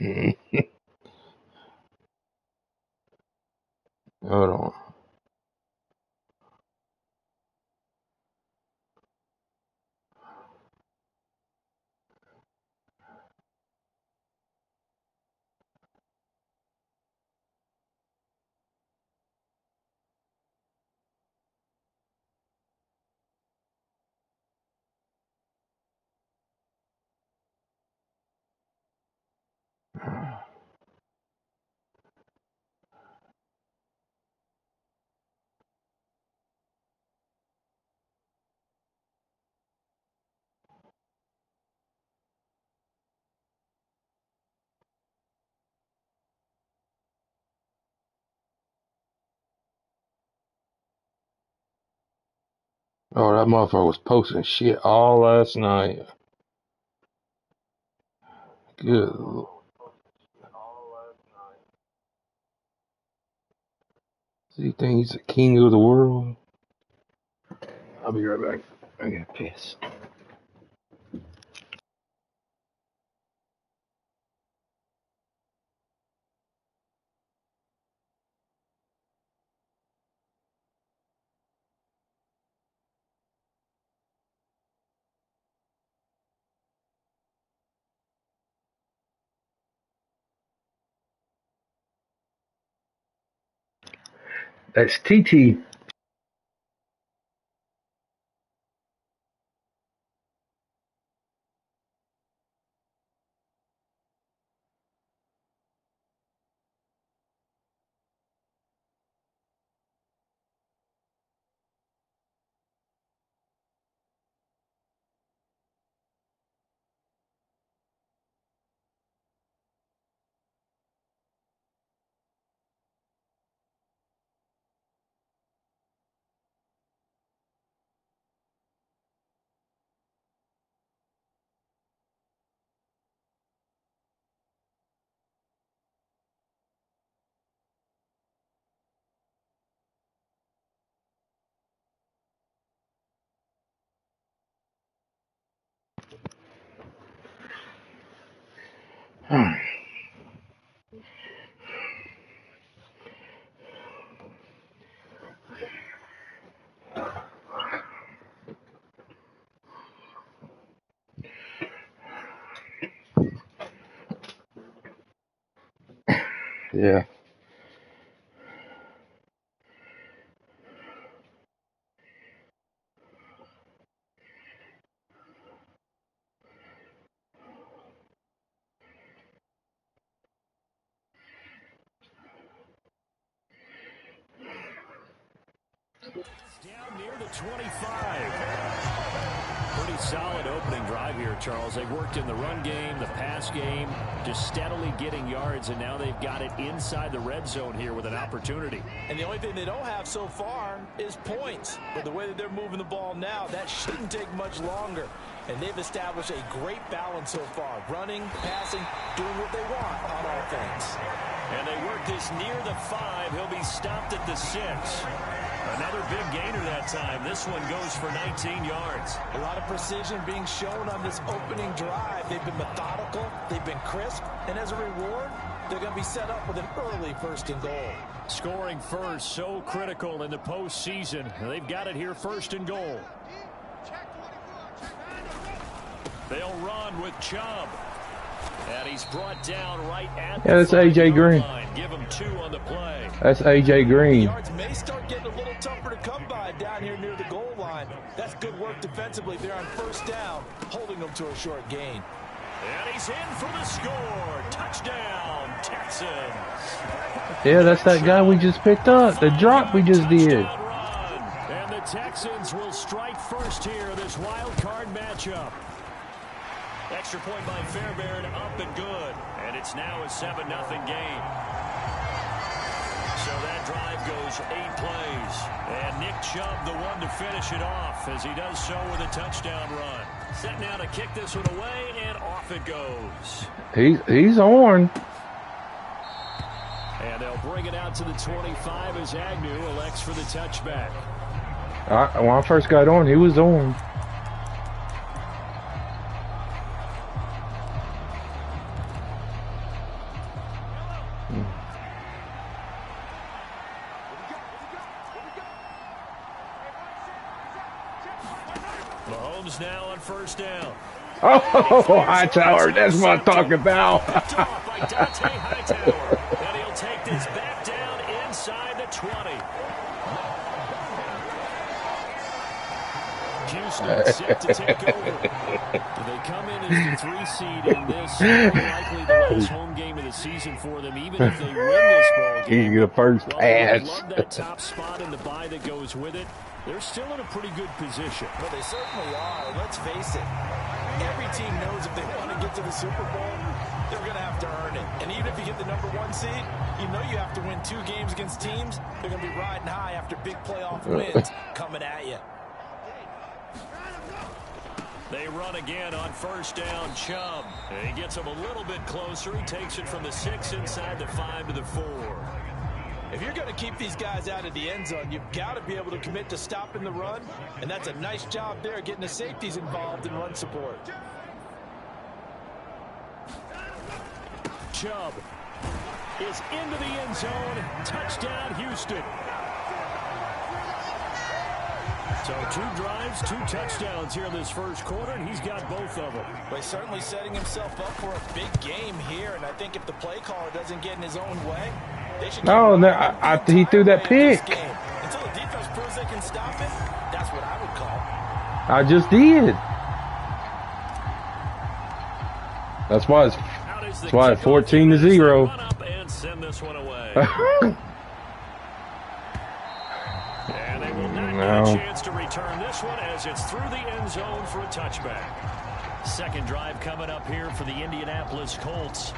Hold on. Oh, that motherfucker was posting shit all last night. Good. So you think he's the king of the world? I'll be right back. I got pissed. That's TT. Yeah. Down near the 25. Pretty solid opening drive here, Charles. They've worked in the run game, the pass game, just steadily getting yards, and now they've got it inside the red zone here with an opportunity. And the only thing they don't have so far is points. But the way that they're moving the ball now, that shouldn't take much longer. And they've established a great balance so far. Running, passing, doing what they want on offense. And they work this near the 5. He'll be stopped at the 6. Another big gainer that time. This one goes for 19 yards. A lot of precision being shown on this opening drive. They've been methodical. They've been crisp. And as a reward, they're going to be set up with an early 1st and goal. Scoring first, so critical in the postseason. They've got it here, 1st and goal. They'll run with Chubb. And he's brought down right at the that's AJ Green. line. Give him 2 on the play. That's AJ Green. Yards may start getting a little tougher to come by down here near the goal line. That's good work defensively there on 1st down, holding them to a short gain. And he's in for the score. Touchdown, Texans. Yeah, that's that guy we just picked up. The drop we just did. And the Texans will strike first here, this wild card matchup. Extra point by Fairbairn, up and good. And it's now a 7-0 game. So that drive goes 8 plays. And Nick Chubb, the one to finish it off, as he does so with a touchdown run. Set now to kick this one away, and off it goes. He's on. And they'll bring it out to the 25 as Agnew elects for the touchback. When I first got on, he was on. Mahomes now on first down. Oh, Hightower, that's what I'm talking about. Picked off by Dante Hightower. And he'll take this back down inside the 20. Houston set to take over. They come in as the 3 seed in this, likely the last home game of the season for them, even if they win this ball game. You get a first pass. Love that top spot and the bye that goes with it. They're still in a pretty good position. Well, they certainly are. Let's face it. Every team knows if they want to get to the Super Bowl, they're going to have to earn it. And even if you get the #1 seed, you know you have to win 2 games against teams. They're going to be riding high after big playoff wins coming at you. They run again on first down. Chubb. He gets him a little bit closer. He takes it from the 6 inside the 5 to the 4. If you're going to keep these guys out of the end zone, you've got to be able to commit to stopping the run. And that's a nice job there, getting the safeties involved in run support. Chubb is into the end zone. Touchdown, Houston. So 2 drives, 2 touchdowns here in this first quarter, and he's got both of them. But he's certainly setting himself up for a big game here, and I think if the play caller doesn't get in his own way, they should. No, he threw that pick. Until the defense proves they can stop it, that's what I would call. I just did. That's why it's 14-0. And send this one away. And they will not get a chance to return this one as it's through the end zone for a touchback. Second drive coming up here for the Indianapolis Colts.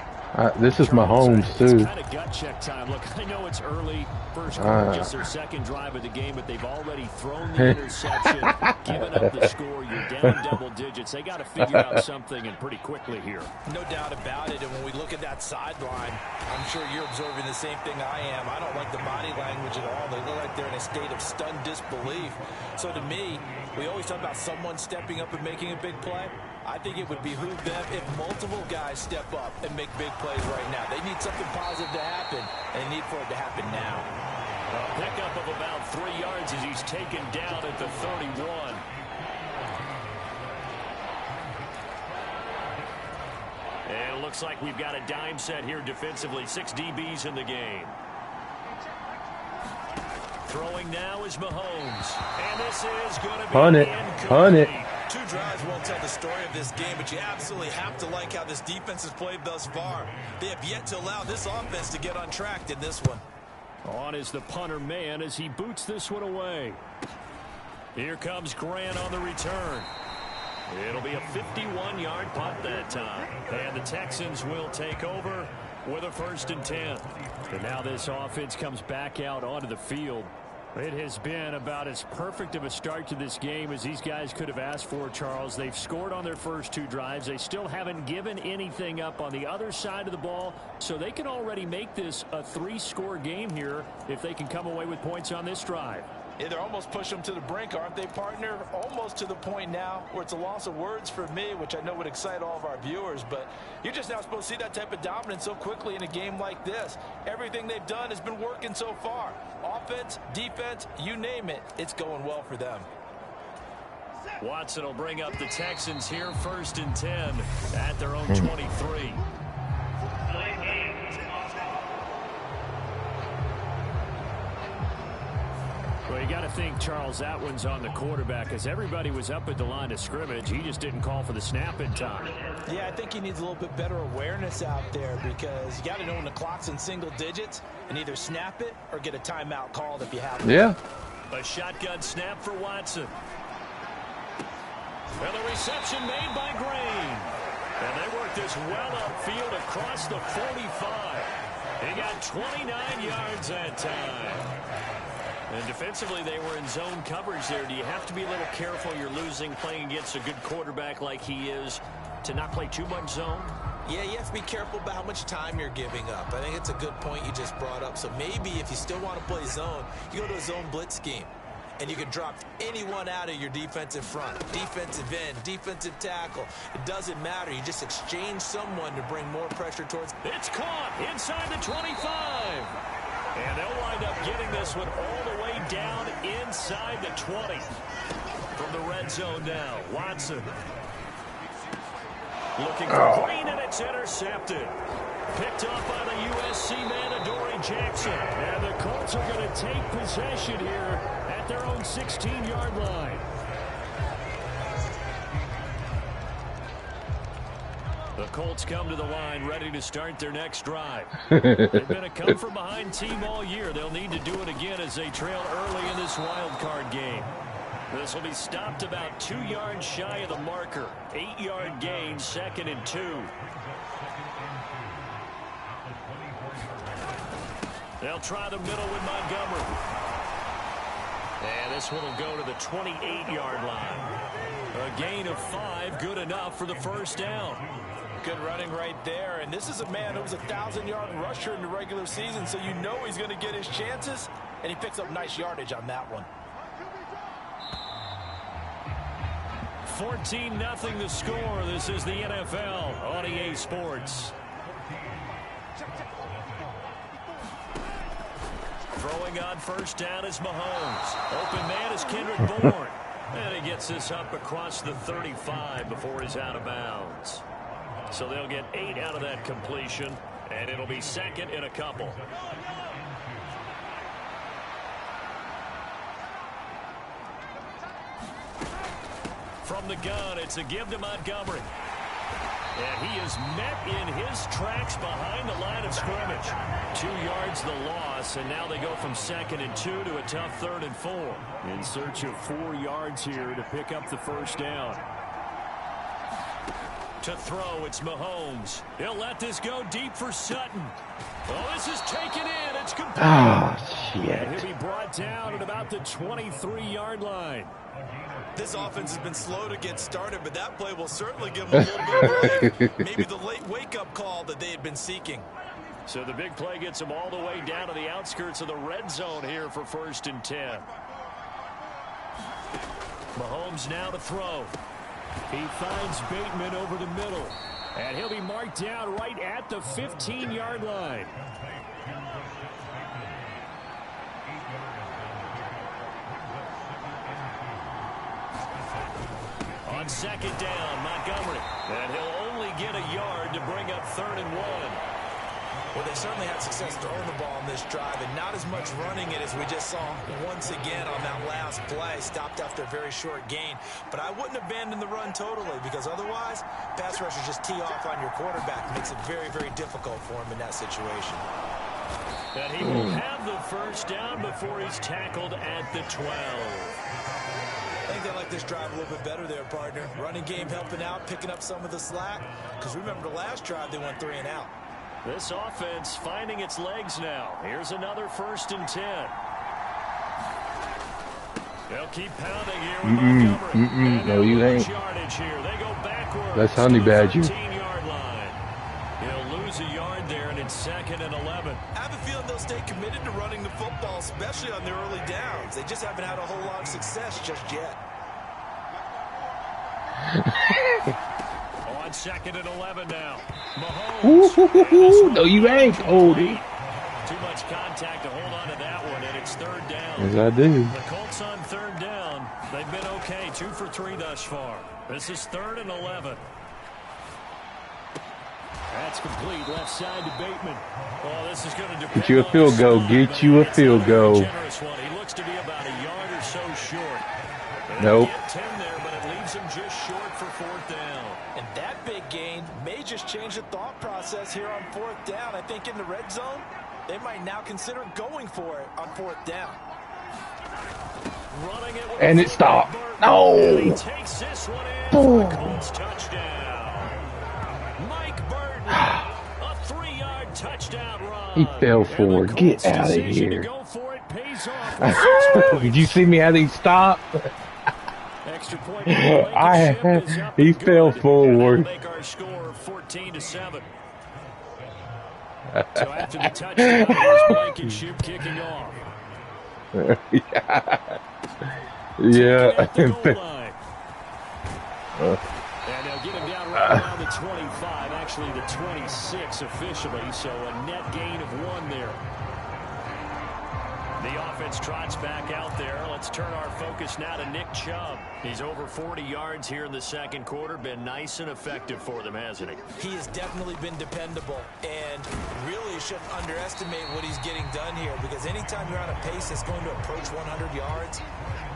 This is Mahomes, too. It's kind of gut check time. Look, I know it's early. First quarter, just their second drive of the game, but they've already thrown the interception, given up the score. You're down double digits. They got to figure out something, and pretty quickly here. No doubt about it. And when we look at that sideline, I'm sure you're observing the same thing I am. I don't like the body language at all. They look like they're in a state of stunned disbelief. So to me, we always talk about someone stepping up and making a big play. I think it would behoove them if multiple guys step up and make big plays right now. They need something positive to happen, and they need for it to happen now. A pickup of about 3 yards as he's taken down at the 31. And it looks like we've got a dime set here defensively. 6 DBs in the game. Throwing now is Mahomes. And this is going to be Hunt it. 2 drives won't tell the story of this game, but you absolutely have to like how this defense has played thus far. They have yet to allow this offense to get untracked in this one. On is the punter man as he boots this one away. Here comes Grant on the return. It'll be a 51-yard punt that time. And the Texans will take over with a 1st and 10. And now this offense comes back out onto the field. It has been about as perfect of a start to this game as these guys could have asked for, Charles. They've scored on their first 2 drives. They still haven't given anything up on the other side of the ball, so they can already make this a 3-score game here if they can come away with points on this drive. Yeah, they're almost pushing them to the brink, aren't they, partner? Almost to the point now where it's a loss of words for me, which I know would excite all of our viewers, but you're just now supposed to see that type of dominance so quickly in a game like this. Everything they've done has been working so far. Offense, defense, you name it, it's going well for them. Watson will bring up the Texans here, 1st and 10 at their own 23. Well, you got to think, Charles, that one's on the quarterback as everybody was up at the line of scrimmage. He just didn't call for the snap in time. Yeah, I think he needs a little bit better awareness out there because you got to know when the clock's in single digits and either snap it or get a timeout called if you have to. Yeah. A shotgun snap for Watson. And the reception made by Green. And they worked this well upfield across the 45. He got 29 yards that time. And defensively, they were in zone coverage there. Do you have to be a little careful? You're losing playing against a good quarterback like he is to not play too much zone? Yeah, you have to be careful about how much time you're giving up. I think it's a good point you just brought up. So maybe if you still want to play zone, you go to a zone blitz scheme. and you can drop anyone out of your defensive front, defensive end, defensive tackle. It doesn't matter. You just exchange someone to bring more pressure towards. It's caught inside the 25. And they'll wind up getting this one all the way down inside the 20. From the red zone now, Watson. Looking for Green, and it's intercepted. Picked up by the USC man, Adoree Jackson. And the Colts are going to take possession here at their own 16-yard line. The Colts come to the line ready to start their next drive. They've been a come-from-behind team all year. They'll need to do it again as they trail early in this wild card game. This will be stopped about 2 yards shy of the marker. 8-yard gain, 2nd and 2. They'll try the middle with Montgomery. And this one will go to the 28-yard line. A gain of 5, good enough for the first down. Good running right there. And this is a man who was a 1,000-yard rusher in the regular season, so you know he's going to get his chances. And he picks up nice yardage on that one. 14-0 the score. This is the NFL on EA Sports. Throwing on first down is Mahomes. Open man is Kendrick Bourne. And he gets this up across the 35 before he's out of bounds. So they'll get 8 out of that completion, and it'll be 2nd and a couple. From the gun, it's a give to Montgomery. And he is met in his tracks behind the line of scrimmage. 2 yards the loss, and now they go from 2nd and 2 to a tough 3rd and 4. In search of 4 yards here to pick up the first down. To throw, it's Mahomes. He'll let this go deep for Sutton. Oh, this is taken in. It's complete. Shit. And he'll be brought down at about the 23-yard line. This offense has been slow to get started, but that play will certainly give them a little bit of break. Maybe the late wake-up call that they had been seeking. So the big play gets them all the way down to the outskirts of the red zone here for 1st and 10. Mahomes now to throw. He finds Bateman over the middle. And he'll be marked down right at the 15-yard line. On 2nd down, Montgomery. And he'll only get a yard to bring up 3rd and 1. Well, they certainly had success throwing the ball on this drive, and not as much running it as we just saw once again on that last play. Stopped after a very short gain. But I wouldn't abandon the run totally, because otherwise, pass rushers just tee off on your quarterback. It makes it very, very difficult for him in that situation. And he will have the first down before he's tackled at the 12. I think they like this drive a little bit better there, partner. Running game helping out, picking up some of the slack. Because remember the last drive, they went 3 and out. This offense finding its legs now. Here's another 1st and 10. They'll keep pounding here with Montgomery. No, you ain't. Yardage here. They go backwards. That's Honey Badger. 15-yard line. He'll lose a yard there, and it's 2nd and 11. I have a feeling they'll stay committed to running the football, especially on their early downs. They just haven't had a whole lot of success just yet. On 2nd and 11 now. Mahomes. Ooh, no, you ain't, Oldie. Too much contact to hold on to that one, and it's 3rd down. Yes, I do. The Colts on 3rd down. They've been okay, 2 for 3 thus far. This is 3rd and 11. That's complete, left side to Bateman. Oh, this is going to depend. Get you a field goal. Get you a field goal. He looks to be about a yard or so short. Nope. Get 10 there, but it leaves him just short for 4th down. And that big gain may just change the thought process here on 4th down. I think in the red zone, they might now consider going for it on 4th down. Running it with And it stopped. No. And he takes this one in for a Colts touchdown. Mike Burton, a 3-yard touchdown run. He fell forward. Get out of here. Go for it pays off. Did you see me how he stopped? Extra point. He fell forward. Make our score 14-7. So after the touchdown, here's Blankenship kicking off. Taken at the Yeah. goal line. And they'll get him down right around the 25, actually the 26 officially, so a net gain of 1 there. The offense trots back out there. Let's turn our focus now to Nick Chubb. He's over 40 yards here in the second quarter. Been nice and effective for them, hasn't he? He has definitely been dependable, and really shouldn't underestimate what he's getting done here, because anytime you're on a pace that's going to approach 100 yards,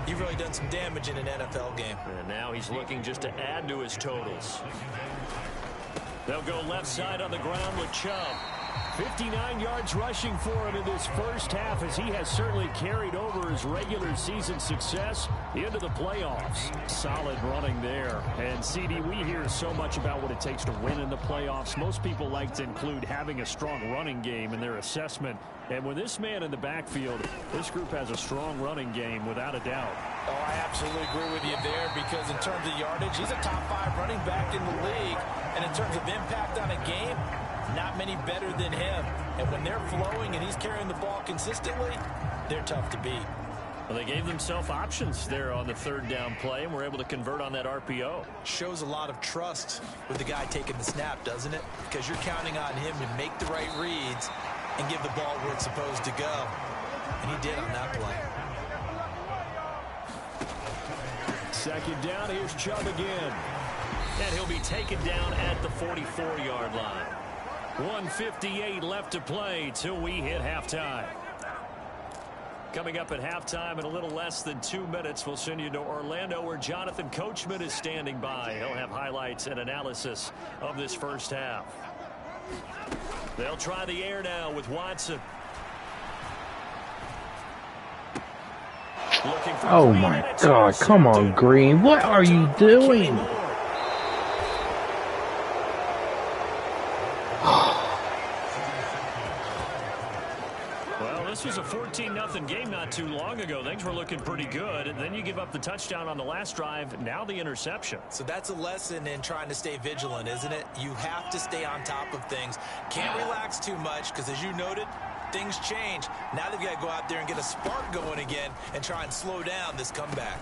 you've really done some damage in an NFL game. And now he's looking just to add to his totals. They'll go left side on the ground with Chubb. 59 yards rushing for him in this first half, as he has certainly carried over his regular season success into the playoffs. Solid running there. And CD, we hear so much about what it takes to win in the playoffs. Most people like to include having a strong running game in their assessment. And with this man in the backfield, this group has a strong running game without a doubt. Oh, I absolutely agree with you there, because in terms of yardage, he's a top 5 running back in the league. And in terms of impact on a game, not many better than him. And when they're flowing and he's carrying the ball consistently, they're tough to beat. Well, they gave themselves options there on the third down play and were able to convert on that RPO. Shows a lot of trust with the guy taking the snap, doesn't it? Because you're counting on him to make the right reads and give the ball where it's supposed to go. And he did on that play. Second down, here's Chubb again. And he'll be taken down at the 44-yard line. 1:58 left to play till we hit halftime. Coming up at halftime in a little less than 2 minutes, we'll send you to Orlando, where Jonathan Coachman is standing by. He'll have highlights and analysis of this first half. They'll try the air now with Watson. Oh my God, come on, Green. What are you doing? Well, this was a 14-0 game not too long ago. Things were looking pretty good, and then you give up the touchdown on the last drive, now the interception. So that's a lesson in trying to stay vigilant, isn't it? You have to stay on top of things. Can't relax too much, because as you noted, things change. Now they've got to go out there and get a spark going again and try and slow down this comeback.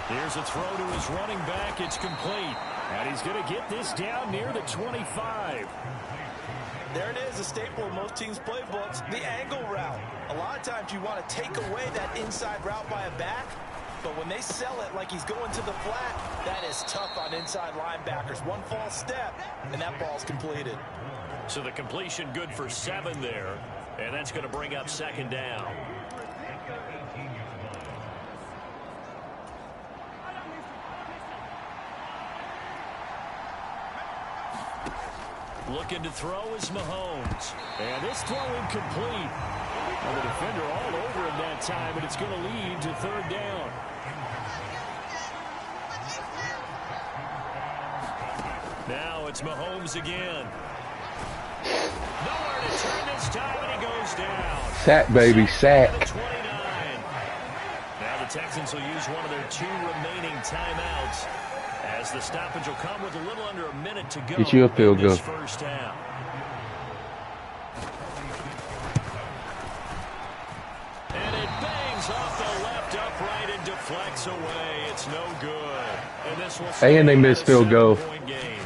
Here's a throw to his running back. It's complete. And he's going to get this down near the 25. There it is, a staple of most teams' playbooks, the angle route. A lot of times you want to take away that inside route by a back, but when they sell it like he's going to the flat, that is tough on inside linebackers. One false step, and that ball's completed. So the completion good for 7 there, and that's going to bring up second down. Looking to throw is Mahomes. And this throw incomplete. And the defender all over him that time, and it's going to lead to third down. Now it's Mahomes again. Nowhere to turn this time, and he goes down. Sack, baby, sack. Now the Texans will use one of their 2 remaining timeouts, as the stoppage will come with a little under a minute to go. Get you a field goal. First half. And it bangs off the left upright and deflects away. It's no good. And this will stay And they missed field goal. game.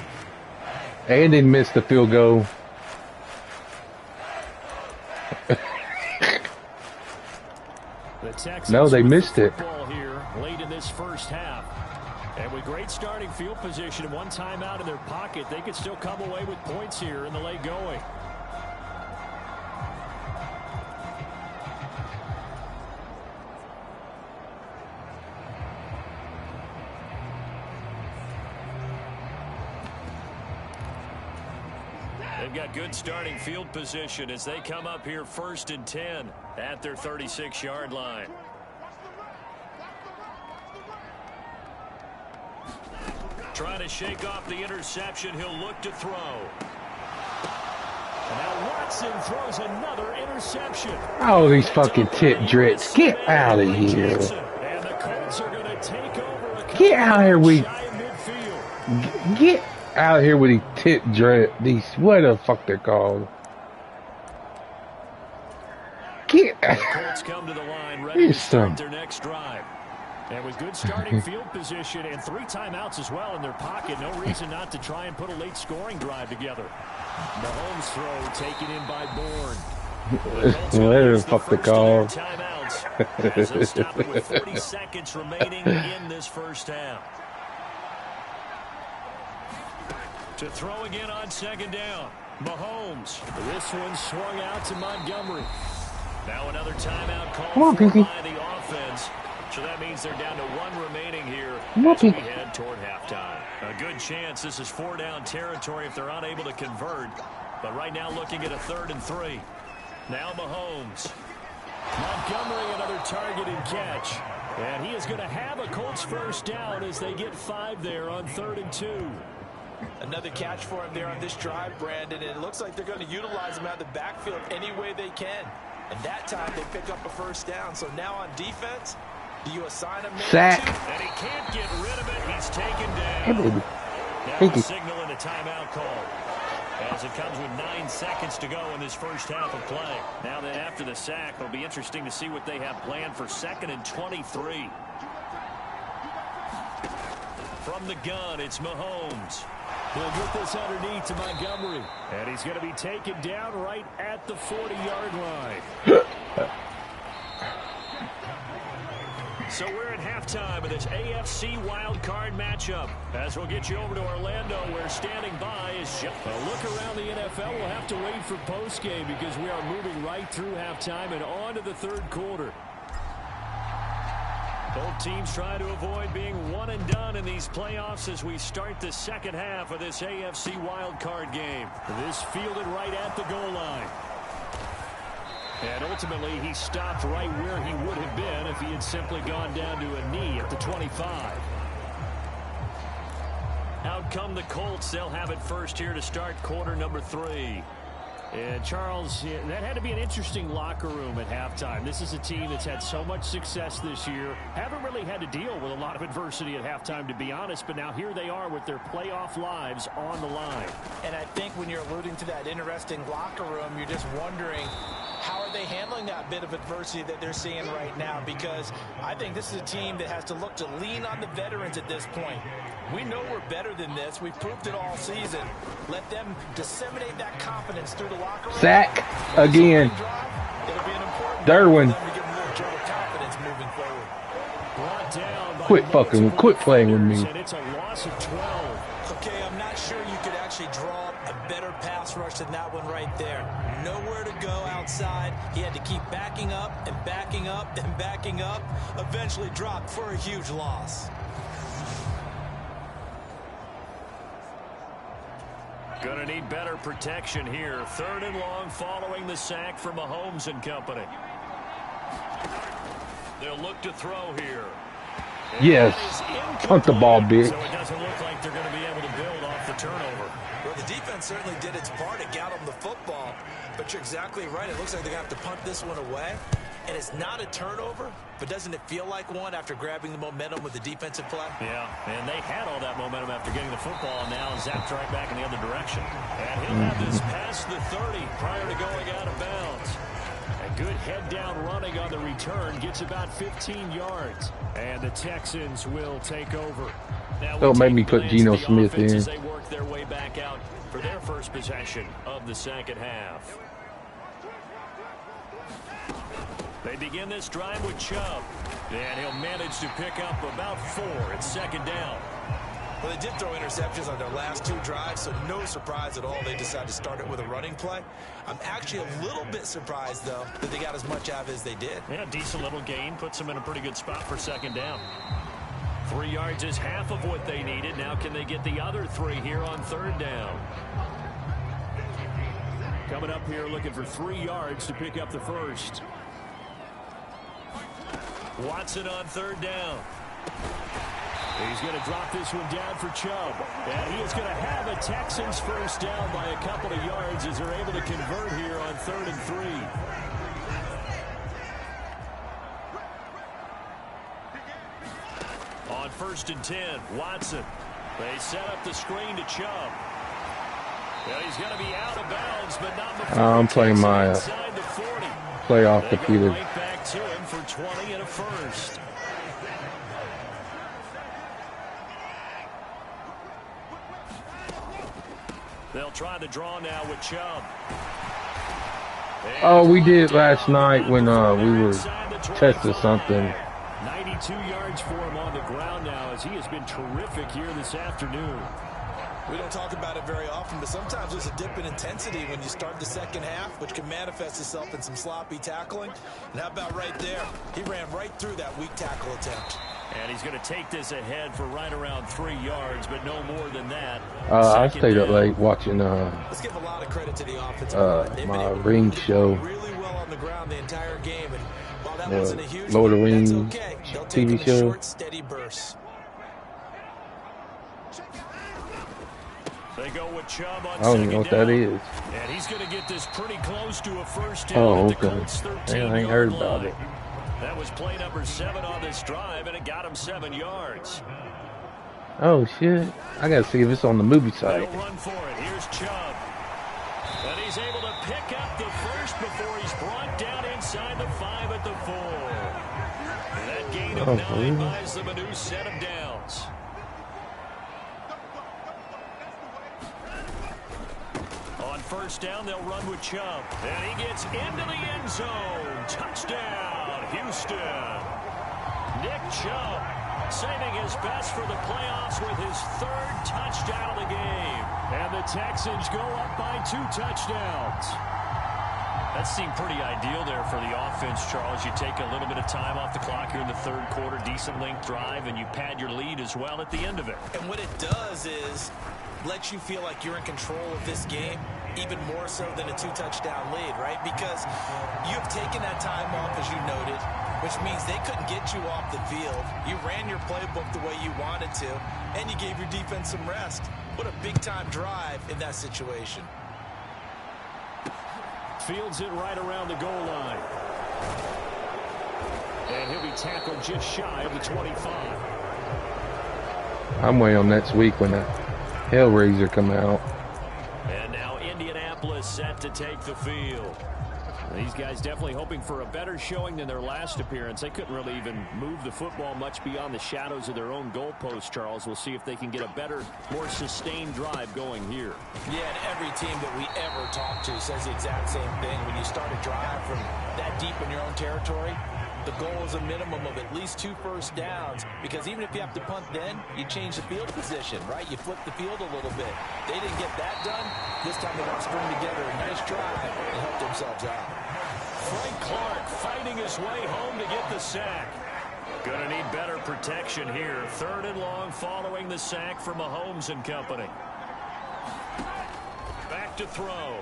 And they missed the field goal. The Texans No, they with missed the it. football here late in this first half. And with great starting field position and one timeout in their pocket, they could still come away with points here in the late going. They've got good starting field position as they come up here 1st and 10 at their 36-yard line. Trying to shake off the interception. He'll look to throw. And now Watson throws another interception. Oh, these fucking tit drits. Get out of here. And the Colts are going to take over. Get out of here with... Midfield. Get out of here with these tit drits. These... What the fuck they're called? Get. The Colts come to the line ready to start their next drive. And with good starting field position and 3 timeouts as well in their pocket, no reason not to try and put a late scoring drive together. Mahomes throw taken in by Bourne. Well, fuck the call. Timeouts as they'll stop it with 30 seconds remaining in this first half. To throw again on second down. Mahomes. This one swung out to Montgomery. Now another timeout call by the offense. So that means they're down to 1 remaining here as we head toward halftime. A good chance this is 4-down territory if they're unable to convert. But right now looking at a 3rd and 3. Now Mahomes. Montgomery, another target and catch. And he is going to have a Colts first down as they get 5 there on 3rd and 2. Another catch for him there on this drive, Brandon. And it looks like they're going to utilize him out of the backfield any way they can. And that time they pick up a first down. So now on defense, do you assign him sack? And he can't get rid of it. He's taken down. Now a signal and a timeout call. As it comes with 9 seconds to go in this first half of play. Now then after the sack, it'll be interesting to see what they have planned for 2nd and 23. From the gun, it's Mahomes. He'll get this underneath to Montgomery. And he's going to be taken down right at the 40-yard line. So we're at halftime of this AFC wildcard matchup. As we'll get you over to Orlando, where standing by is a look around the NFL. We'll have to wait for postgame because we are moving right through halftime and on to the 3rd quarter. Both teams try to avoid being one and done in these playoffs as we start the second half of this AFC wildcard game. This fielded right at the goal line. And ultimately, he stopped right where he would have been if he had simply gone down to a knee at the 25. Out come the Colts. They'll have it first here to start quarter number 3. And Charles, that had to be an interesting locker room at halftime. This is a team that's had so much success this year. Haven't really had to deal with a lot of adversity at halftime, to be honest. But now here they are with their playoff lives on the line. And I think when you're alluding to that interesting locker room, you're just wondering, how are they handling that bit of adversity that they're seeing right now? Because I think this is a team that has to look to lean on the veterans at this point. We know we're better than this. We've proved it all season. Let them disseminate that confidence through the locker room. Sack again. Derwin. Quit playing with me. It's a loss of 12. Okay, I'm not sure you could actually draw a better pass rush than that one right there. Nowhere to go outside. He had to keep backing up and backing up and backing up. Eventually dropped for a huge loss. Going to need better protection here. 3rd and long following the sack from Mahomes and company. They'll look to throw here. Yes. Punt the ball, big. So it doesn't look like they're going to be able to build off the turnover. Well, the defense certainly did its part to get them the football. But you're exactly right. It looks like they're going to have to punt this one away. And it's not a turnover, but doesn't it feel like one after grabbing the momentum with the defensive play? Yeah, and they had all that momentum after getting the football, and now zapped right back in the other direction. And he'll have this past the 30 prior to going out of bounds. A good head-down running on the return, gets about 15 yards. And the Texans will take over. Now, don't make me put Geno Smith in. As they work their way back out for their first possession of the second half. They begin this drive with Chubb. And he'll manage to pick up about 4 at 2nd down. Well, they did throw interceptions on their last 2 drives, so no surprise at all they decided to start it with a running play. I'm actually a little bit surprised, though, that they got as much out of it as they did. Yeah, decent little gain. Puts them in a pretty good spot for 2nd down. 3 yards is half of what they needed. Now can they get the other 3 here on 3rd down? Coming up here looking for 3 yards to pick up the first. Watson on 3rd down. He's going to drop this one down for Chubb. And he is going to have a Texans first down by a couple of yards as they're able to convert here on 3rd and 3. On 1st and 10, Watson. They set up the screen to Chubb. Well, he's going to be out of bounds, but not before I'm playing my inside the 40. playoff They go computer. right back to him for 20 and a first. They'll try the draw now with Chubb. Oh, we did last night when we were testing something. 92 yards for him on the ground now as he has been terrific here this afternoon. We don't talk about it very often, but sometimes there's a dip in intensity when you start the second half, which can manifest itself in some sloppy tackling. And how about right there? He ran right through that weak tackle attempt. And he's going to take this ahead for right around 3 yards, but no more than that. I stayed up late watching Let's give a lot of credit to the offensive line. They've my been able to ring move the show. ball really well on the ground the entire game. And while that wasn't a huge Lord of the lead, that's Rings okay. They'll take TV them in show. short, steady bursts. They go with Chubb on I don't even know what that is. And he's going to get this pretty close to a first down Oh, at the okay. Colts 13 Man, I ain't heard about it. That was play number 7 on this drive, and it got him 7 yards. Oh shit! I gotta see if it's on the movie They'll site. run for it. Here's Chubb. And he's able to pick up the first before he's brought down inside the 5 at the 4. That gain of 9 buys them a new set of downs. On first down, they'll run with Chubb. And he gets into the end zone. Touchdown, Houston. Nick Chubb saving his best for the playoffs with his 3rd touchdown of the game. And the Texans go up by 2 touchdowns. That seemed pretty ideal there for the offense, Charles. You take a little bit of time off the clock here in the 3rd quarter, decent length drive, and you pad your lead as well at the end of it. And what it does is let you feel like you're in control of this game, even more so than a 2-touchdown lead, right? Because you've taken that time off, as you noted, which means they couldn't get you off the field. You ran your playbook the way you wanted to, and you gave your defense some rest. What a big-time drive in that situation. Fields it right around the goal line. And he'll be tackled just shy of the 25. I'm waiting on next week when that Hellraiser come out. And now Indianapolis set to take the field. These guys definitely hoping for a better showing than their last appearance. They couldn't really even move the football much beyond the shadows of their own goalpost, Charles. We'll see if they can get a better, more sustained drive going here. Yeah, and every team that we ever talk to says the exact same thing. When you start a drive from that deep in your own territory, the goal is a minimum of at least 2 first downs, because even if you have to punt then, you change the field position, right? You flip the field a little bit. They didn't get that done. This time they got to string together a nice drive and help themselves out. Frank Clark fighting his way home to get the sack. Gonna need better protection here. 3rd and long following the sack from Mahomes and company. Back to throw.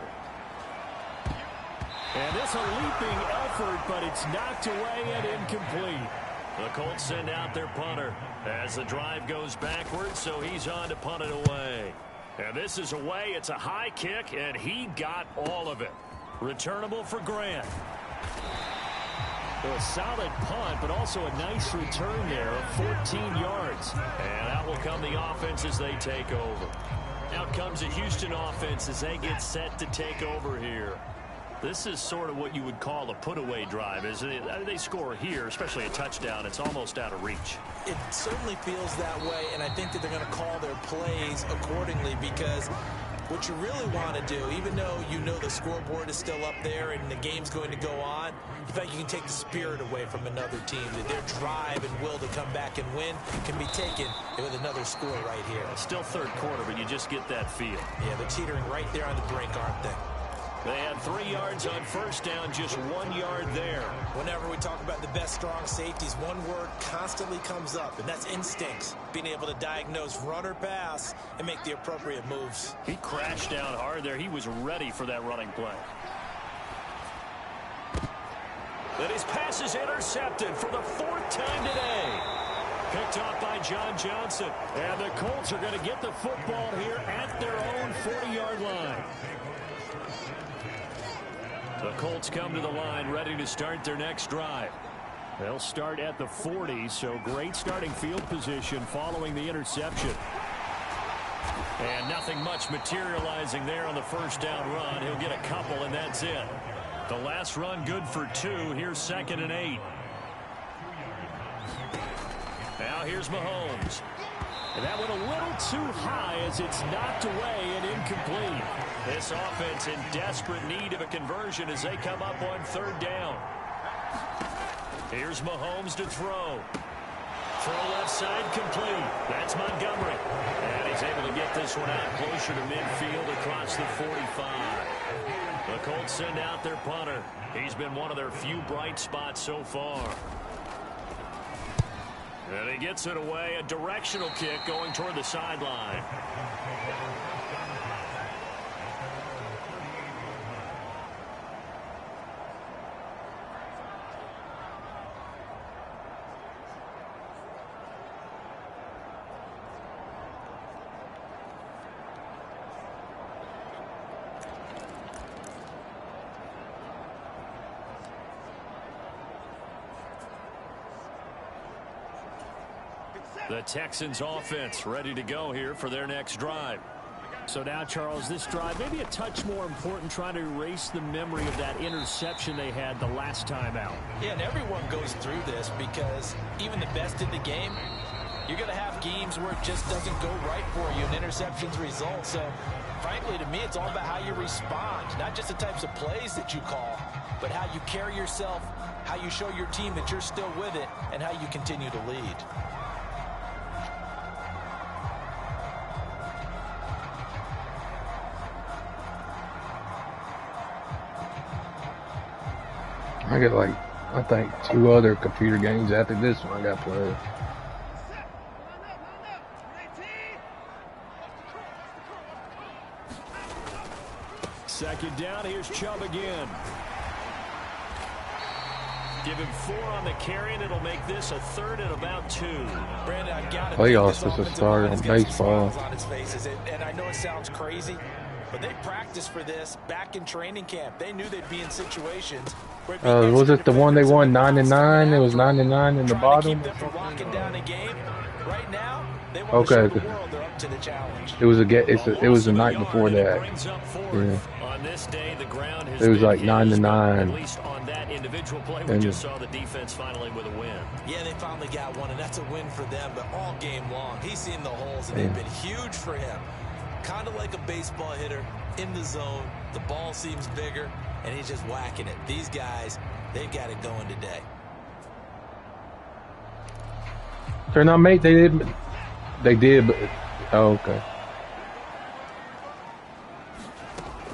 And this a leaping effort, but it's knocked away and incomplete. The Colts send out their punter as the drive goes backwards, so he's on to punt it away. And this is away. It's a high kick, and he got all of it. Returnable for Grant. A solid punt, but also a nice return there of 14 yards. And out will come the offense as they take over. Out comes the Houston offense as they get set to take over here. This is sort of what you would call a put-away drive, isn't it? I mean, they score here, especially a touchdown. It's almost out of reach. It certainly feels that way, and I think that they're going to call their plays accordingly, because what you really want to do, even though you know the scoreboard is still up there and the game's going to go on, you think you can take the spirit away from another team, that their drive and will to come back and win can be taken with another score right here. Still 3rd quarter, but you just get that feel. Yeah, they're teetering right there on the brink, aren't they? They had 3 yards on first down, just 1 yard there. Whenever we talk about the best strong safeties, one word constantly comes up, and that's instincts. Being able to diagnose run or pass and make the appropriate moves. He crashed down hard there. He was ready for that running play. But his pass is intercepted for the 4th time today. Picked off by John Johnson. And the Colts are going to get the football here at their own 40-yard line. The Colts come to the line ready to start their next drive. They'll start at the 40, so great starting field position following the interception. And nothing much materializing there on the first down run. He'll get a couple, and that's it. The last run good for 2. Here's 2nd and 8. Now here's Mahomes. And that went a little too high as it's knocked away and incomplete. This offense in desperate need of a conversion as they come up on 3rd down. Here's Mahomes to throw. Throw left side complete. That's Montgomery. And he's able to get this one out closer to midfield across the 45. The Colts send out their punter. He's been one of their few bright spots so far. And he gets it away. A directional kick going toward the sideline. The Texans offense ready to go here for their next drive. So now, Charles, this drive maybe a touch more important, trying to erase the memory of that interception they had the last time out. Yeah, and everyone goes through this because even the best in the game, you're going to have games where it just doesn't go right for you and interceptions result. So, frankly, to me, it's all about how you respond, not just the types of plays that you call, but how you carry yourself, how you show your team that you're still with it, and how you continue to lead. I got like, I think 2 other computer games after this one I got played. Second down, here's Chubb again. Give him 4 on the carry, and it'll make this a 3rd and about 2. Brandon, I've got to Playoffs is a start in baseball. On his faces, and I know it sounds crazy, but they practiced for this back in training camp. They knew they'd be in situations where was it the one they won 9-9? It was 9-9 in the bottom. Right now, they want okay. to show the world they're up to the challenge. It was the night before that. Yeah. On this day, the ground has it was like been 9-9. At least on that individual play, we just saw the defense finally with a win. Yeah, they finally got one, and that's a win for them. But all game long, he's seen the holes, and they've been huge for him. Kind of like a baseball hitter in the zone. The ball seems bigger, and he's just whacking it. These guys, they've got it going today. They're not made. They did, but oh, okay.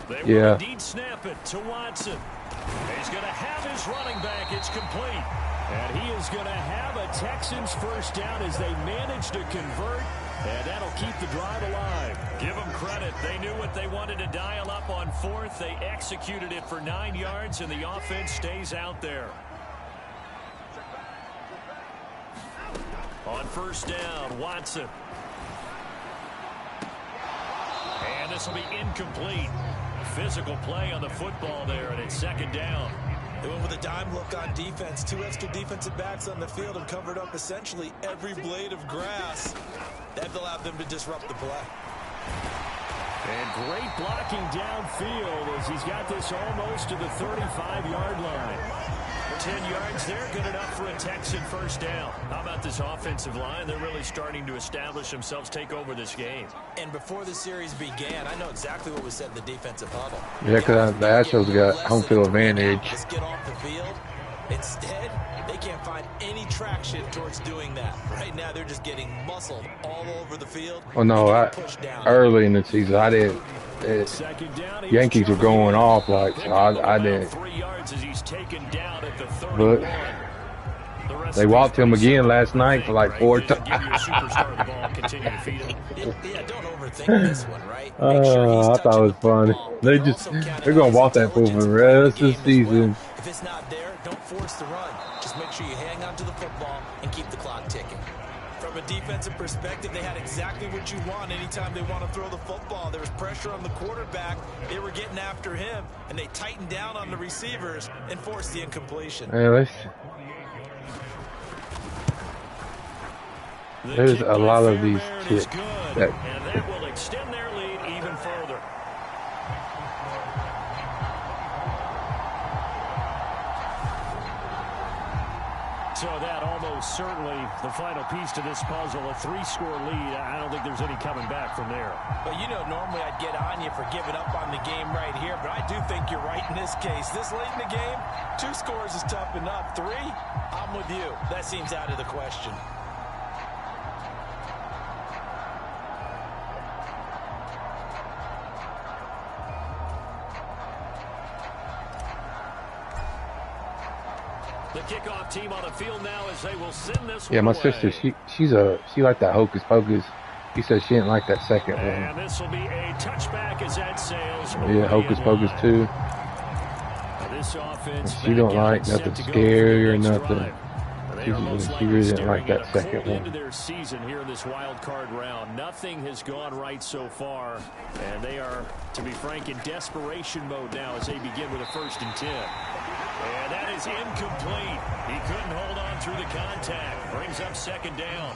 They yeah. will indeed snap it to Watson. He's going to have his running back. It's complete. And he is going to have a Texans first down as they manage to convert. And that'll keep the drive alive. Give them credit. They knew what they wanted to dial up on 4th. They executed it for 9 yards, and the offense stays out there. On first down, Watson. And this will be incomplete. Physical play on the football there, and it's 2nd down. They went with a dime look on defense. 2 extra defensive backs on the field and covered up essentially every blade of grass. That allowed them to disrupt the play. And great blocking downfield as he's got this almost to the 35-yard line. 10 yards there, good enough for a Texan first down. How about this offensive line? They're really starting to establish themselves, take over this game. And before the series began, I know exactly what was said in the defensive huddle. Yeah, because the Astros got home field advantage. Let's get off the field. Instead, they can't find any traction towards doing that. Right now, they're just getting muscled all over the field. Oh, no, early in the season, I didn't. Yankees were going off like, so I didn't. 3 yards as he's taken down at the 31. But they walked him again last night for like 4 times. Yeah, don't overthink this one, right? I thought it was funny. They're gonna walk that fool for the rest of the season. If it's not there, don't force the run. Just make sure you hang on to the football and keep the clock ticking. From a defensive perspective, they had exactly what you want anytime they want to throw the football. There was pressure on the quarterback. They were getting after him, and they tightened down on the receivers and forced the incompletion. There's a lot of these kids that will extend their lead even further. So that almost certainly the final piece to this puzzle, a 3-score lead. I don't think there's any coming back from there. But, you know, normally I'd get on you for giving up on the game right here, but I do think you're right in this case. This late in the game, 2 scores is tough enough. 3, I'm with you. That seems out of the question. The kickoff team on the field now as they will send this Yeah, one my away. sister, she liked that Hocus Pocus. She said she didn't like that second one. And this will be a touchback as that sails. Yeah, Hocus Pocus 2. This offense She don't like nothing scary or nothing. She really didn't like that second one. Into their season here in this wild card round. Nothing has gone right so far, and they are, to be frank, in desperation mode now as they begin with a 1st and 10. And that is incomplete. He couldn't hold on through the contact. Brings up 2nd down.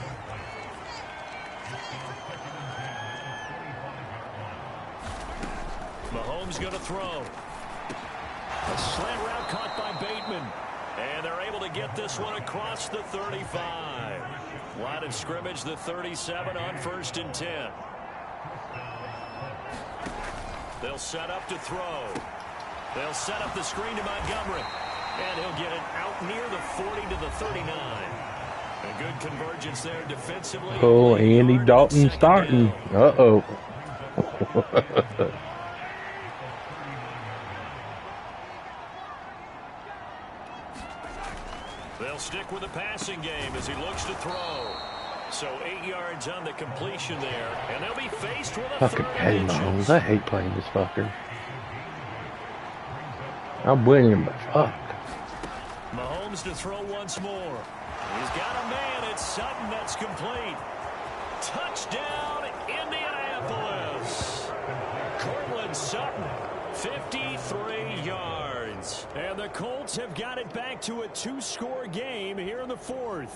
Mahomes going to throw. A slant route caught by Bateman. And they're able to get this one across the 35. Line of scrimmage, the 37 on 1st and 10. They'll set up to throw. They'll set up the screen to Montgomery. And he'll get it out near the 40 to the 39. A good convergence there defensively. Oh, Andy Dalton starting. Uh-oh. They'll stick with the passing game as he looks to throw. So 8 yards on the completion there. And they'll be faced with a Fucking 3rd Patty and Mahomes. inches. I hate playing this fucker. I'm winning, but fuck. Mahomes to throw once more. He's got a man. It's Sutton. That's complete. Touchdown, Indianapolis. Cortland Sutton, 53 yards. And the Colts have got it back to a 2-score game here in the 4th.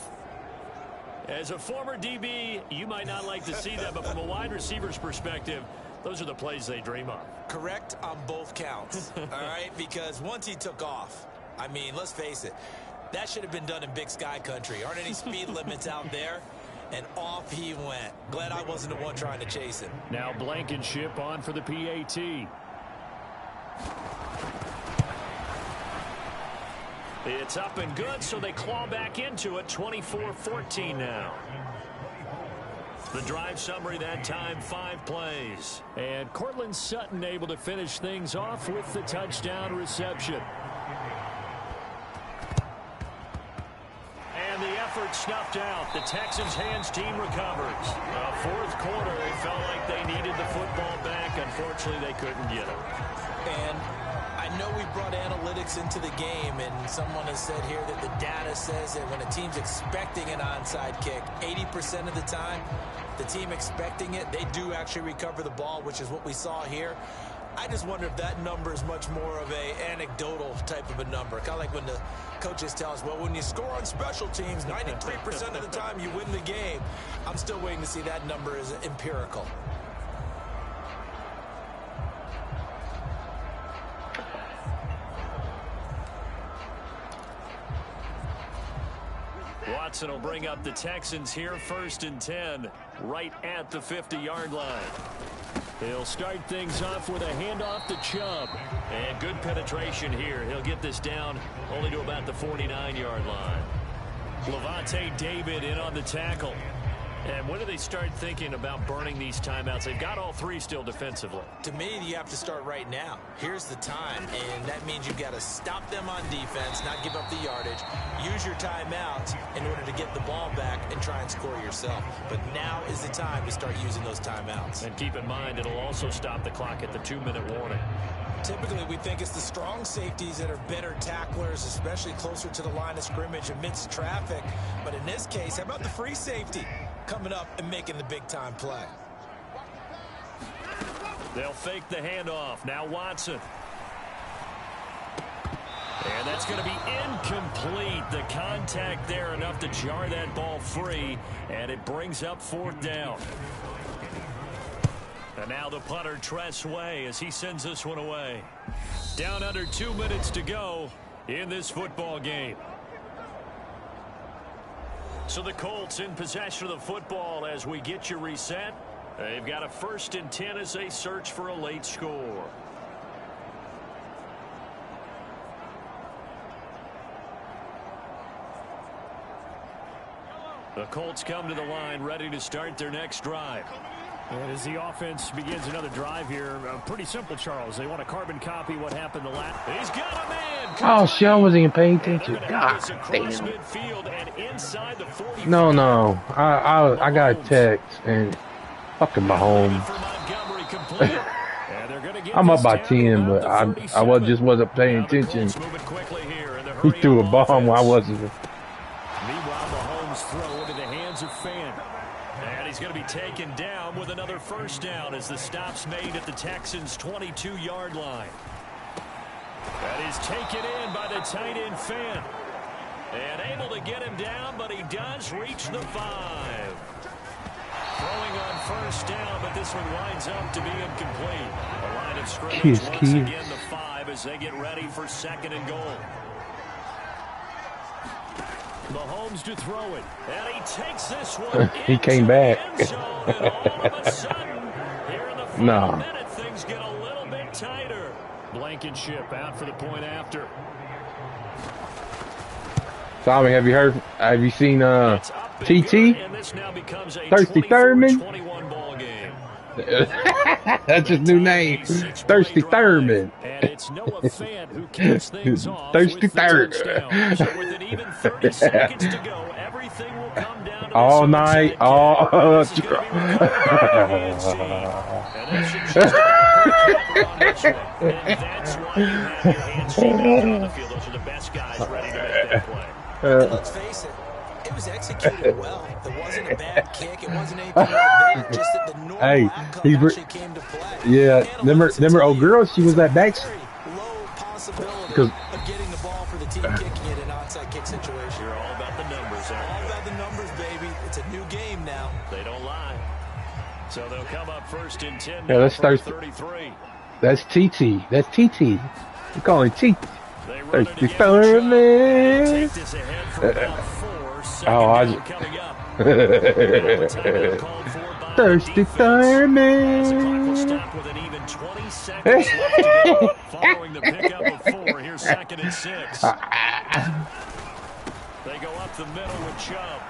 As a former DB, you might not like to see that, but from a wide receiver's perspective, those are the plays they dream of. Correct on both counts, all right? Because once he took off, I mean, let's face it, that should have been done in Big Sky country. Aren't any speed limits out there? And off he went. Glad I wasn't the one trying to chase him. Now Blankenship on for the PAT. It's up and good, so they claw back into it. 24-14 now. The drive summary that time, 5 plays. And Cortland Sutton able to finish things off with the touchdown reception. And the effort snuffed out. The Texans' hands team recovers. 4th quarter, it felt like they needed the football back. Unfortunately, they couldn't get it. And I know we brought analytics into the game, and someone has said here that the data says that when a team's expecting an onside kick, 80% of the time, the team expecting it, they do actually recover the ball, which is what we saw here. I just wonder if that number is much more of a anecdotal type of a number. Kind of like when the coaches tell us, well, when you score on special teams, 93% of the time you win the game. I'm still waiting to see that number is empirical. Watson will bring up the Texans here, 1st and 10, right at the 50-yard line. He'll start things off with a handoff to Chubb. And good penetration here. He'll get this down only to about the 49-yard line. Levante David in on the tackle. And when do they start thinking about burning these timeouts? They've got all 3 still defensively. To me, you have to start right now. Here's the time, and that means you've got to stop them on defense, not give up the yardage, use your timeouts in order to get the ball back and try and score yourself. But now is the time to start using those timeouts. And keep in mind, it'll also stop the clock at the 2-minute warning. Typically, we think it's the strong safeties that are better tacklers, especially closer to the line of scrimmage amidst traffic. But in this case, how about the free safety coming up and making the big-time play? They'll fake the handoff. Now Watson. And that's going to be incomplete. The contact there enough to jar that ball free. And it brings up 4th down. And now the punter, Tress Way, as he sends this one away. Down under 2 minutes to go in this football game. So the Colts in possession of the football as we get you reset. They've got a 1st and 10 as they search for a late score. The Colts come to the line ready to start their next drive. And as the offense begins another drive here, pretty simple, Charles. They want to carbon copy what happened the last. He's got a man. Oh, shit, I wasn't even paying attention. God damn. No. I got a text and fucking Mahomes. I'm up by 10, but I wasn't paying attention. He threw a bomb while I wasn't. Meanwhile, Mahomes throw into the hands of Fant. And he's going to be taken down with another 1st down as the stop's made at the Texans' 22-yard line. That is taken in by the tight end Fant. And able to get him down, but he does reach the 5. Throwing on 1st down, but this one winds up to be incomplete. The line of scrimmage once again the 5 as they get ready for 2nd and goal. Mahomes to throw it, and he takes this one. He came back. No. Things get a little bit tighter. Blankenship out for the point after. Tommy, have you seen TT? Thirsty Thurman? That's his new name. Thirsty Thurman. And it's Noah Fant who kicks things off. Thirsty Thurman. So with an even 30 seconds to go, everything will come down to all night, all. And that should just on this one. And that's why you have your hands shaking out on the field. Those are the best guys ready to make that play. And let's face it, it was executed well. It wasn't a bad kick. It wasn't anything like that. Just that the normal outcome actually came to play. Yeah, remember old girl? She was that back. Low possibility of getting the ball for the team kicking it in an onside kick situation. You're all about the numbers, aren't you? All about the numbers, baby. It's a new game now. They don't lie. So they'll come up 1st and 10. Yeah, let's start. 33. That's TT. That's TT. We call him TT. Thirsty Thurman. Thirsty Thurman. Following the pickup of 4, here's 2nd and 6. They go up the middle with Chubb.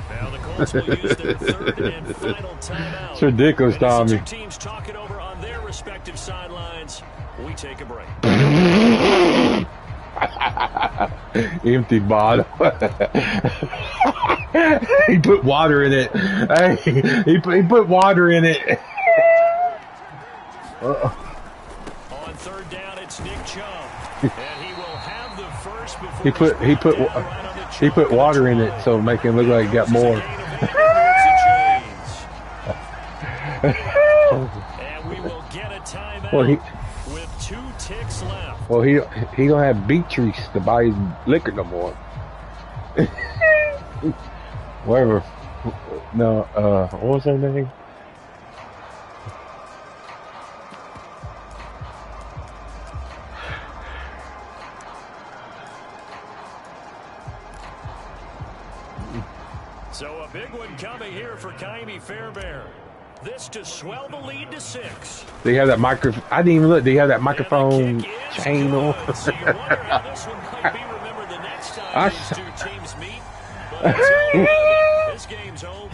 Now the Colts will use their 3rd and final timeout. It's ridiculous, Tommy. Two teams talking over on their respective sidelines. We take a break. Empty bottle. He put water in it. Hey, he put water in it. On 3rd down, it's Nick Chubb, and he will have the first before he put water in it so make him look like he got more. And we will get a timeout. Well, with 2 ticks left. Well, he don't have Beatrice to buy his liquor no more. Whatever. No, what was her name? So a big one coming here for Ka'imi Fairbairn. This to swell the lead to 6. They have that microphone. I didn't even look. They have that microphone chain on. So you wonder how this one might be remembered the next time these two teams meet. But until then, this game's over.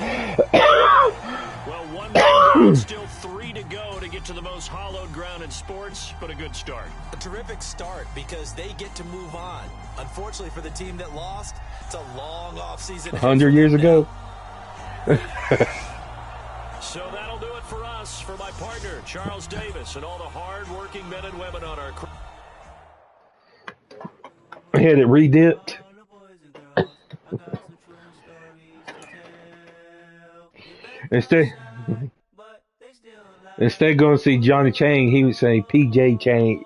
Well, 1 down, still 3 to go to get to the most hallowed ground in sports, but a good start. A terrific start because they get to move on. Unfortunately for the team that lost, it's a long offseason. 100 years ago. So that'll do it for us. For my partner, Charles Davis, and all the hard-working men and women on our crew. I had it redipped. Instead of going to see Johnny Chang, he was saying PJ Chang.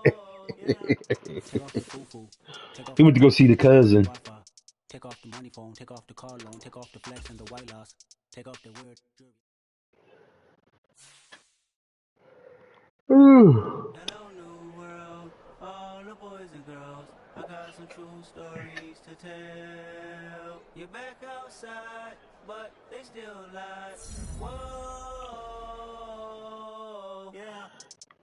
He went to go see the cousin. Take off the money phone, take off the car loan, take off the flex and the white loss, take off the weird. Ooh. Hello, new world, all the boys and girls. I got some true stories to tell. Get back outside, but they still lie. Whoa, yeah.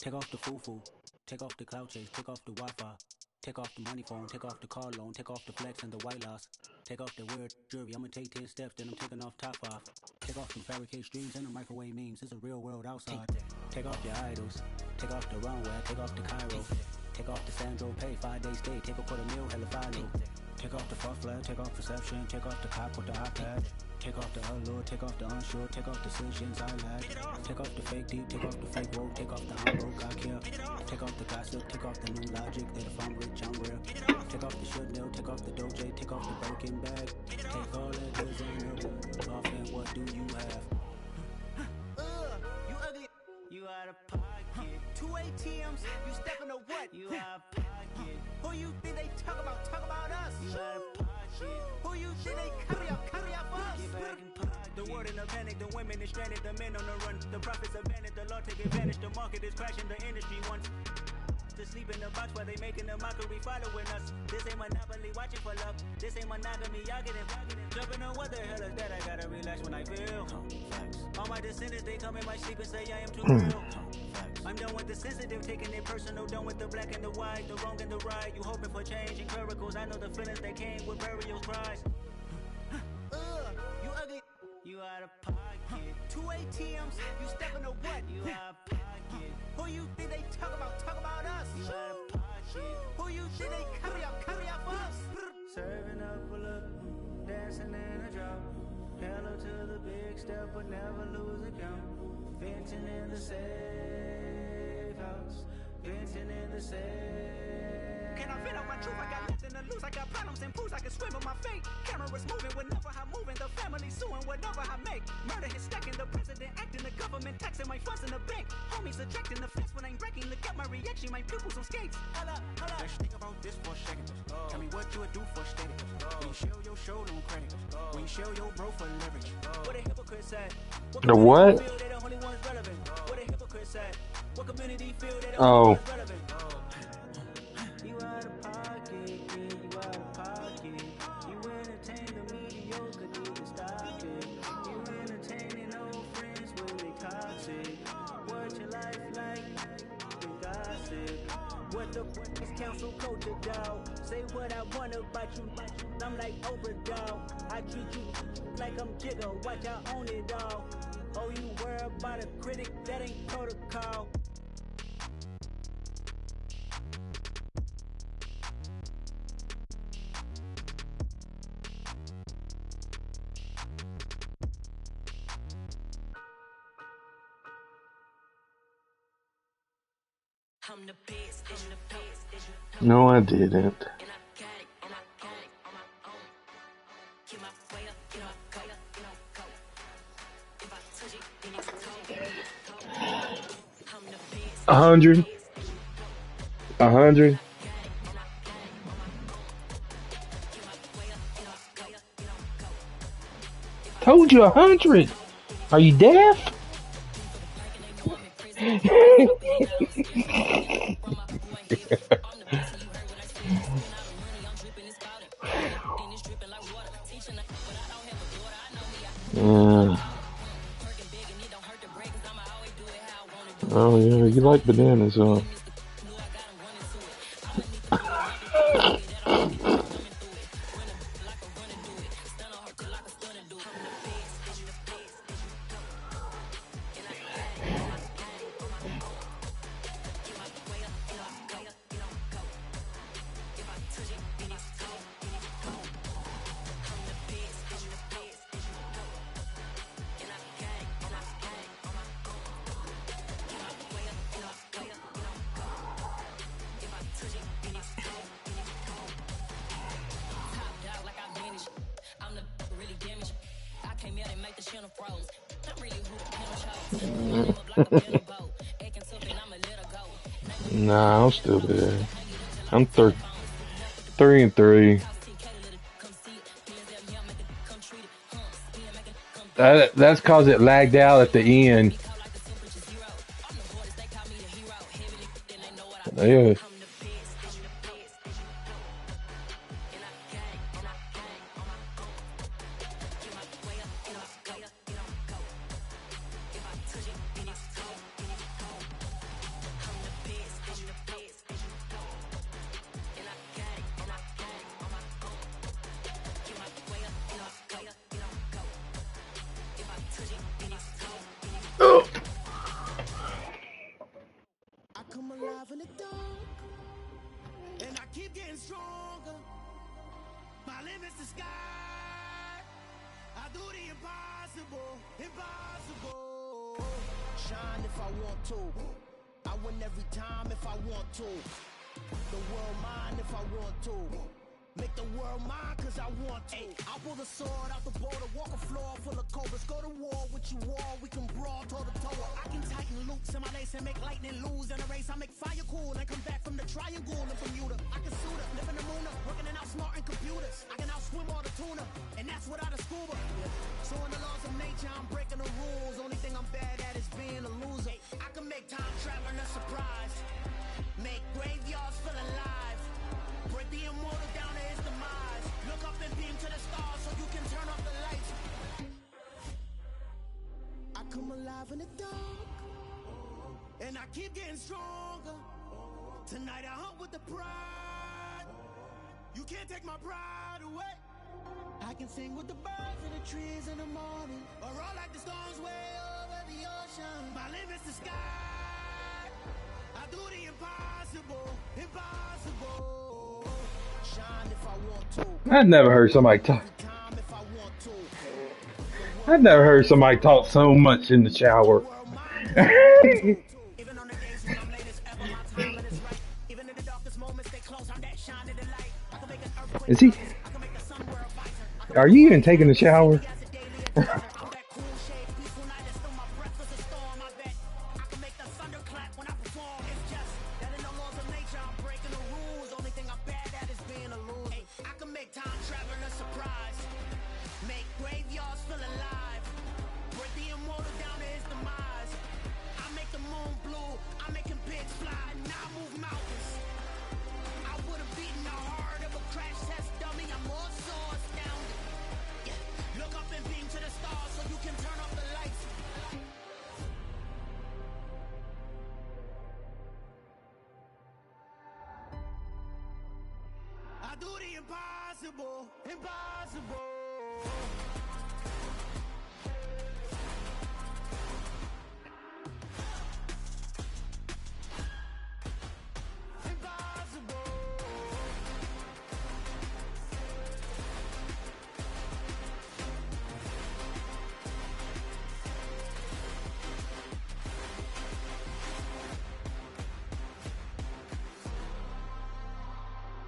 Take off the foo-foo, take off the cloud chase, take off the Wi-Fi. Take off the money phone, take off the car loan, take off the flex and the white loss. Take off the weird jewelry, I'ma take 10 steps, then I'm taking off top off. Take off some fabricate streams and the microwave memes, it's a real world outside. Take off your idols, take off the runway, take off the Cairo. Take off the Sandro pay, 5-day stay, take a $250,000, hella final. Take off the fuck flag, take off perception, take off the cop with the iPad. Take off the allure, take off the unsure, take off decisions I lag. Take off the fake deep, take off the fake woke, take off the I'm broke, I care. Take off the gossip, take off the new logic, that if I'm rich, I'm real. Take off the should know, take off the doje, take off the broken bag. Take all that designer off and what do you have? You ugly, you out of pocket. 2 ATMs, you stepping to what? You out of pocket. Who you think they talk about us? You out of pocket. Who you think they carry out for us? The world in a panic, the women is stranded, the men on the run. The profits abandoned, the law take advantage, the market is crashing, the industry wants to sleep in the box while they making a mockery following us. This ain't monopoly, watching for love. This ain't monogamy, y'all getting jumping on what the hell is that? I gotta relax when I feel. All my descendants, they come in my sleep and say I am too real. I'm done with the sensitive, taking it personal, done with the black and the white, the wrong and the right. You hoping for change and miracles, I know the feelings that came with burial cries. You ugly, you out of pocket. 2 ATMs, you stepping to what? You out of pocket. Who you think they talk about us? You out of pocket. Who you think they carry out for us? Serving up a look, dancing in a drop. Hello to the big step, but never lose a count. Venting in the safe house, venting in the safe. Can I vent out my truth? I got nothing to lose. I got problems and booze. I can swim on my fate. Cameras moving whenever I'm moving. The family suing whatever I make. Murder is stacking. The president acting. The government taxing my funds in the bank. Homies ejecting the fence when I'm breaking. Look at my reaction. My pupils on skates. Hold up. Let's think about this for a second. Tell me what you would do for status. When you show your show no credit. When you show your bro for leverage. What a hypocrite said. The what? They the only ones relevant. What a hypocrite said. What community feel they the Oh. only ones relevant. You out of pocket, yeah, you out of pocket. You entertain the mediocre, need to stop it. You entertaining old friends when they toxic. What your life like? You gossip. What the fuck is council culture, dog? Say what I want about you. I'm like overdog. I treat you like I'm Jigga. Watch I own it all. Oh, you worry about a critic? That ain't protocol. No, I didn't. A hundred. Told you 100. Are you deaf? Oh yeah, you like bananas, huh? Nah, I'm still there. I'm 3-3. That's cause it lagged out at the end. Yeah. alive in the dark, and I keep getting stronger. My limit's the sky. I do the impossible, impossible. Shine if I want to. I win every time if I want to. The world mine if I want to. Make the world mine cause I want to. I'll pull the sword out the border, walk a floor full of cobras. Go to war with you all, we can brawl toe to toe. I can tighten loops in my lace and make lightning lose in a race. I make fire cool and come back from the triangle and Bermuda. I can suit up, live in the moon up, working and outsmarting computers. I can outswim all the tuna, and that's without a scuba. So in the laws of nature, I'm breaking the rules. Only thing I'm bad at is being a loser. I can make time traveling a surprise. Make graveyards feel alive. Break the immortal down to his demise. Look up and beam to the stars so you can turn off the lights. I come alive in the dark, and I keep getting stronger. Tonight I hunt with the pride. You can't take my pride away. I can sing with the birds and the trees in the morning, or roll like the storms way over the ocean. My limit's the sky. I do the impossible, impossible. Shine if I want to. I've never heard somebody talk. Time if I want to. I've never heard somebody talk so much in the shower. Even on the days when I'm late as ever, my timing is right. Even in the darkest moments, they close. I'm that shine in the light. I can make an earthquake. Is he? I can make the sun wear a visor. Are you even taking a shower? As a daily adventure. I'm that cool shade, peaceful night. That's still my breath was a storm. I bet I can make the thunder clap when I perform. It's just that in the laws of nature, I'm breaking the rules. Only thing I'm bad at is being a loser. Hey, I can make time traveling a surprise. Make graveyards feel alive. Break the immortal down to his demise. I make the moon blue. I'm making pigs fly. Now I move mountains. I would have beaten the heart of a crash test dummy. I'm more so astounded. Yeah. Look up and beam to the stars so you can turn off the lights. I do the impossible, impossible. Impossible.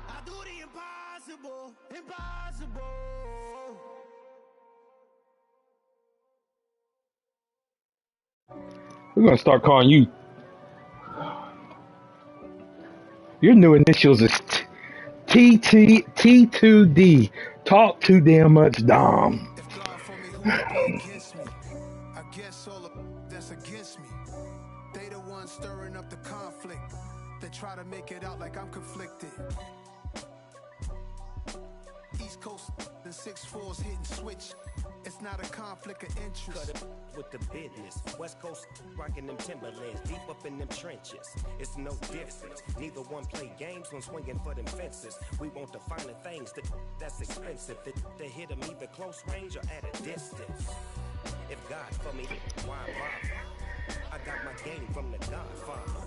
I do the impossible, impossible. We're gonna start calling you. Your new initials is T2D. Talk too damn much, Dom. If God for me, who would be against me? I guess all of that's against me. They the ones stirring up the conflict. They try to make it out like I'm conflicted. East Coast and 6'4's hitting switch. It's not a conflict of interest. Cut it with the business. West Coast rocking them Timberlands, deep up in them trenches. It's no difference. Neither one play games when swinging for them fences. We want the finer things that's expensive. They hit them either close range or at a distance. If God for me, why bother? I got my game from the Godfather.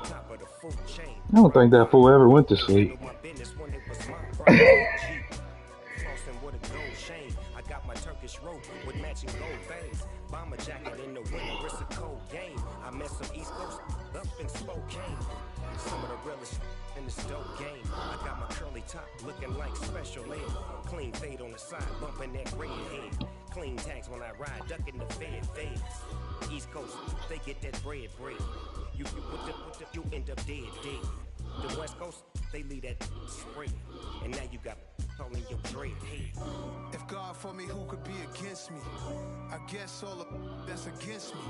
Top of the food chain. I don't think that fool ever went to sleep. My business when it was my property. Flossing with a gold chain. I got my Turkish rope with matching gold veins. Bomber jacket in the winter, it's a cold game. I met some East Coast up in Spokane. Some of the realest in this dope game. I got my curly top looking like special ed. Clean fade on the side, bumping that red head. Clean tags when I ride, ducking the feds. East Coast, they get that bread. You end up dead. The West Coast, they leave that spread. And now you got calling your dread head. If God for me, who could be against me? I guess all of that's against me.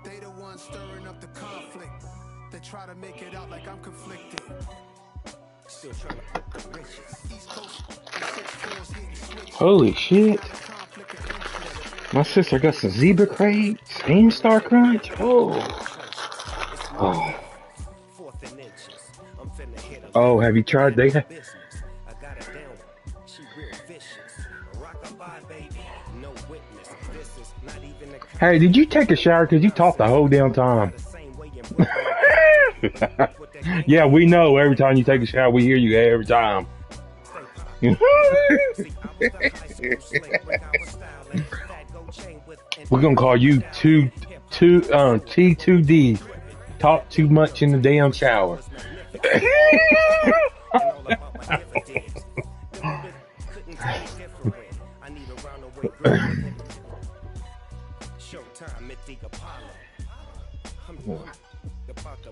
They the ones stirring up the conflict. They try to make it out like I'm conflicted. Still trying to put the riches. East Coast and 6'4's hitting switch. Holy shit. Not a conflict of interest. My sister got some zebra crates, Star Crunch. Oh. Oh. Fourth and inches. I'm finna hit a Oh, have you tried? They have. business. I got it down. She real vicious. Rockabye, baby. No witness. This is not even a Hey, did you take a shower? Because you talked the whole damn time. the same way in Brooklyn. Yeah, we know. Every time you take a shower, we hear you every time. We're gonna call you T2D. Talk too much in the damn shower.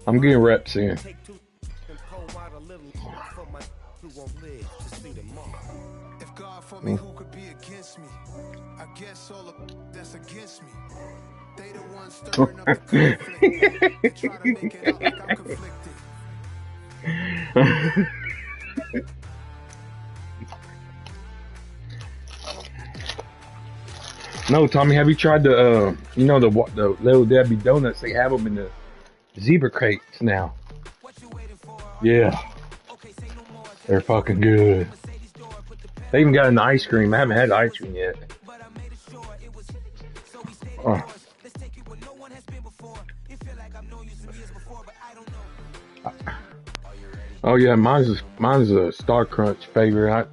I'm getting reps in. If God for me, who could be against me? I guess all of that's against me. They the ones stirring up the conflict. They try to make it out like I'm conflicted. No, Tommy, have you tried the the Little Debbie donuts? They have them in the zebra crates now. Yeah, they're fucking good. They even got an ice cream. I haven't had ice cream yet. Oh yeah, mine's a Star Crunch favorite.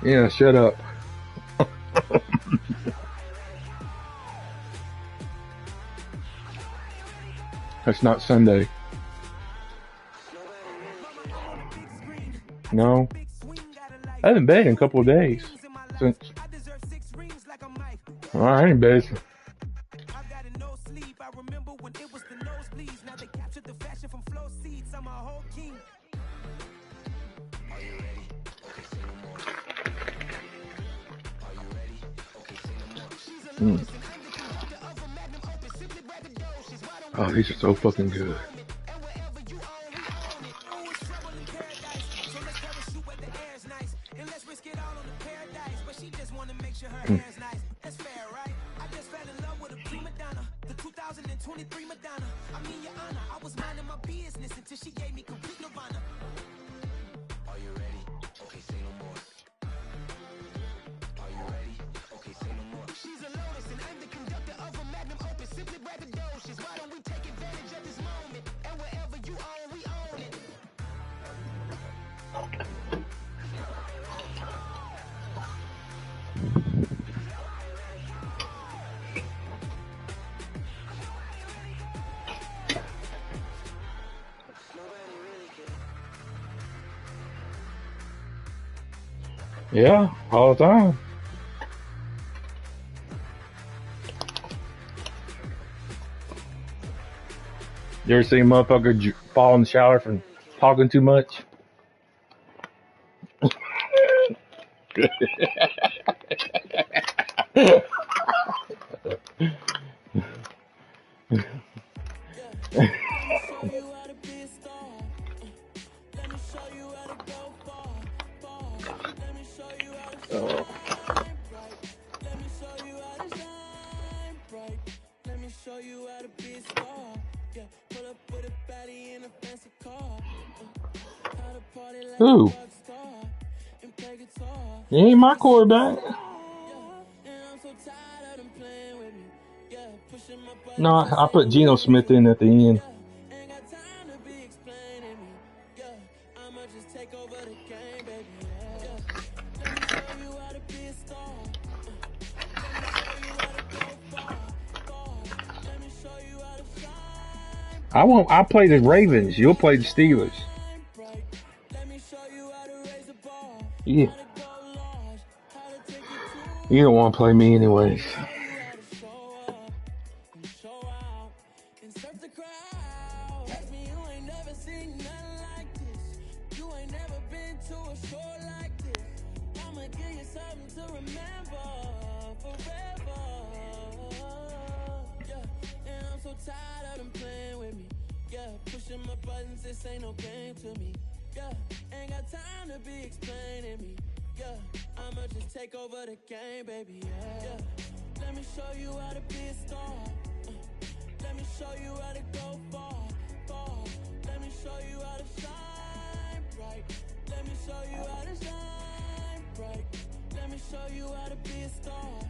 Yeah, shut up. That's not Sunday. No. I haven't been in a couple of days. Since. Well, I ain't been. Oh, these are so fucking good. Yeah, all the time. You ever see a motherfucker fall in the shower from talking too much? Who? He ain't my quarterback. No, I put Geno Smith in at the end. I play the Ravens. You'll play the Steelers. Yeah. You don't want to play me anyways.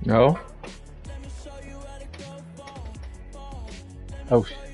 No. Oh shit.